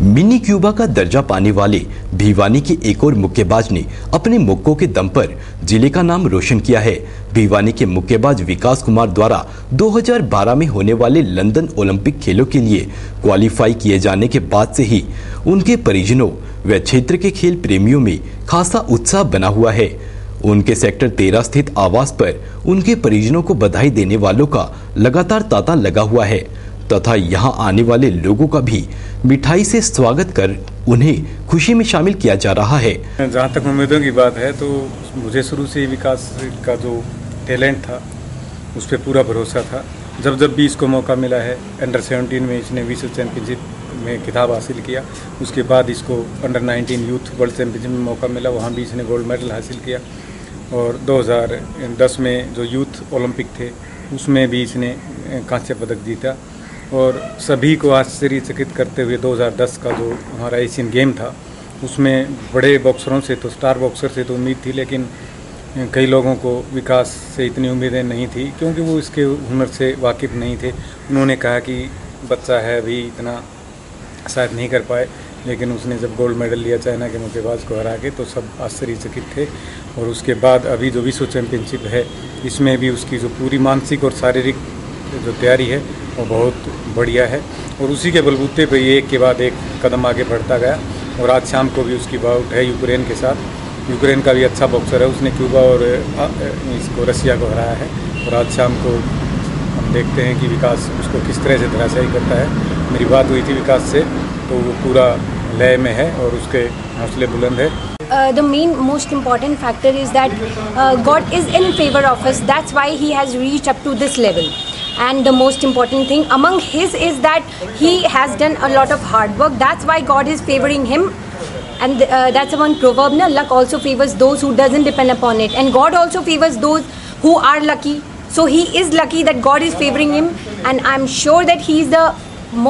Mini Cuba का दर्जा पाने वाले भिवानी के एक और मुक्केबाज ने अपने मुक्कों के दम पर जिले का नाम रोशन किया है। भिवानी के मुक्केबाज विकास कुमार द्वारा 2012 में होने वाले लंदन ओलंपिक खेलों के लिए क्वालिफाई किए जाने के बाद से ही उनके परिजनों व क्षेत्र के खेल प्रेमियों में खासा उत्साह बना हुआ है। उनके सेक्टर 13 स्थित आवास पर उनके परिजनों को बधाई देने वालों का लगातार तांता लगा हुआ है तथा यहां आने वाले लोगों का भी मिठाई से स्वागत कर उन्हें खुशी में शामिल किया जा रहा है। जहां तक उम्मीदों की बात है तो मुझे शुरू से ही विकास का जो टैलेंट था उस पर पूरा भरोसा था। जब भी इसको मौका मिला है, अंडर 17 में इसने विश्व चैंपियनशिप में खिताब हासिल किया, उसके बाद इसको अंडर 19 यूथ वर्ल्ड चैंपियनशिप में मौका मिला, वहाँ भी इसने गोल्ड मेडल हासिल किया। और 2010 में जो यूथ ओलंपिक थे उसमें भी इसने कांस्य पदक जीता। और सभी को आश्चर्यचकित करते हुए 2010 का जो हमारा एशियन गेम था उसमें बड़े बॉक्सरों से तो स्टार बॉक्सर से तो उम्मीद थी, लेकिन कई लोगों को विकास से इतनी उम्मीदें नहीं थी क्योंकि वो इसके हुनर से वाकिफ़ नहीं थे। उन्होंने कहा कि बच्चा है अभी, इतना शायद नहीं कर पाए, लेकिन उसने जब गोल्ड मेडल लिया चाइना के मुक्केबाज को हरा के तो सब आश्चर्यचकित थे। और उसके बाद अभी जो विश्व चैंपियनशिप है इसमें भी उसकी जो पूरी मानसिक और शारीरिक जो तैयारी है वो बहुत बढ़िया है और उसी के बलबूते पे ये एक के बाद एक कदम आगे बढ़ता गया। और आज शाम को भी उसकी बाउट है यूक्रेन के साथ। यूक्रेन का भी अच्छा बॉक्सर है, उसने क्यूबा और इसको रसिया को हराया है। और आज शाम को हम देखते हैं कि विकास उसको किस तरह से धराशायी करता है। मेरी बात हुई थी विकास से तो वो पूरा लय में है और उसके हौसले बुलंद है। The most important factor is that God is in favor of us. That's why He has reached up to this level. And the most important thing among His is that He has done a lot of hard work. That's why God is favoring him. And that's one proverb, na? Luck also favors those who doesn't depend upon it. And God also favors those who are lucky. So he is lucky that God is favoring him. And I'm sure that he is the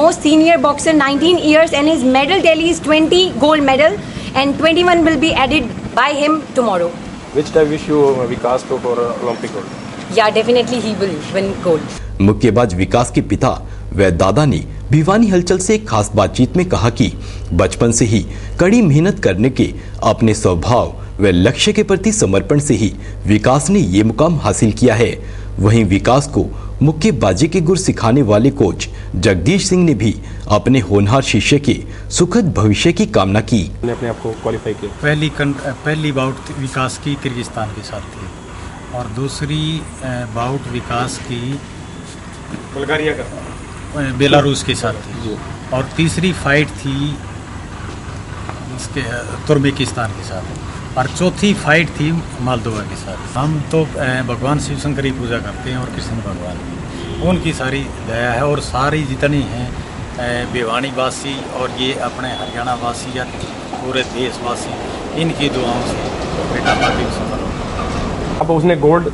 most senior boxer, 19 years, and his medal tally is 20 gold medal. And 21 will be added by him tomorrow. Which I wish you Vikas to for Olympic gold. Yeah, definitely he will win gold. मुक्केबाज विकास के पिता व दादा ने भिवानी हलचल से एक खास बातचीत में कहा कि बचपन से ही कड़ी मेहनत करने के अपने स्वभाव व लक्ष्य के प्रति समर्पण से ही विकास ने ये मुकाम हासिल किया है। वहीं विकास को मुक्केबाजी के गुर सिखाने वाले कोच जगदीश सिंह ने भी अपने होनहार शिष्य के सुखद भविष्य की कामना की। अपने आप को क्वालिफाई किया। पहली बाउट विकास की किर्गिस्तान के साथ थी और दूसरी बाउट विकास की बुल्गारिया का बेलारूस के साथ थी और तीसरी फाइट थी इसके तुर्कमेनिस्तान के साथ और चौथी फाइट थी मालदोवा के साथ। हम तो भगवान शिव शंकर की पूजा करते हैं और कृष्ण भगवान की, उनकी सारी दया है और सारी जितनी हैं भिवानी वासी और ये अपने हरियाणा वासी या पूरे देशवासी, इनकी दुआओं से बेटा पार्टी सफल हो। अब उसने गोल्ड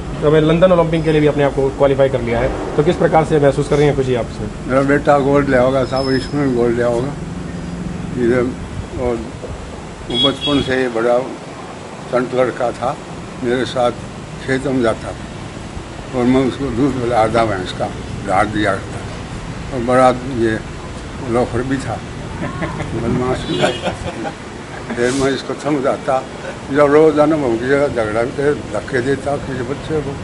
लंदन ओलंपिक के लिए भी अपने आप को क्वालिफाई कर लिया है, तो किस प्रकार से महसूस कर रही हैं खुशी आपसे? मेरा बेटा गोल्ड लिया होगा साहब, इसमें गोल्ड लिया होगा इधर। और बचपन से बड़ा संत लड़का था, मेरे साथ खेत में जाता था और मैं उसको दूध आधा भैंस का झाड़ दिया करता और बड़ा ये लोफर भी था, बदमाश भी था। फिर मैं इसको समझाता, जब रोजाना मैं उनकी जगह झगड़ा भी धक्के देता किसी बच्चे को।